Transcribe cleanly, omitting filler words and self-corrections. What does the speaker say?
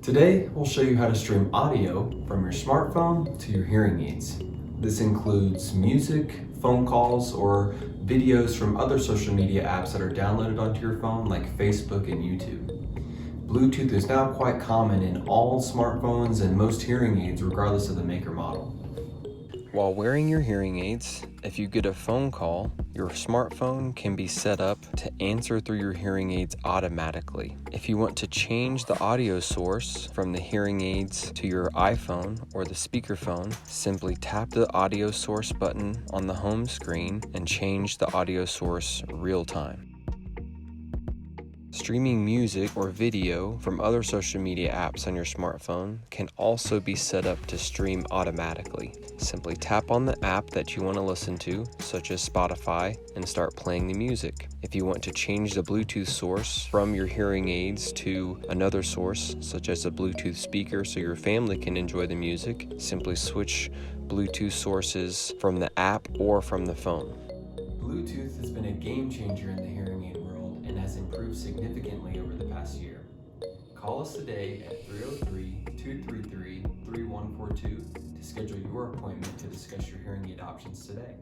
Today, we'll show you how to stream audio from your smartphone to your hearing aids. This includes music, phone calls, or videos from other social media apps that are downloaded onto your phone like Facebook and YouTube. Bluetooth is now quite common in all smartphones and most hearing aids regardless of the make or model. While wearing your hearing aids, if you get a phone call, your smartphone can be set up to answer through your hearing aids automatically. If you want to change the audio source from the hearing aids to your iPhone or the speakerphone, simply tap the audio source button on the home screen and change the audio source real time. Streaming music or video from other social media apps on your smartphone can also be set up to stream automatically. Simply tap on the app that you want to listen to, such as Spotify, and start playing the music. If you want to change the Bluetooth source from your hearing aids to another source, such as a Bluetooth speaker so your family can enjoy the music, simply switch Bluetooth sources from the app or from the phone. Bluetooth has been a game changer in the hearing aid world and has improved significantly over the past year. Call us today at 303-233-3142 to schedule your appointment to discuss your hearing aid options today.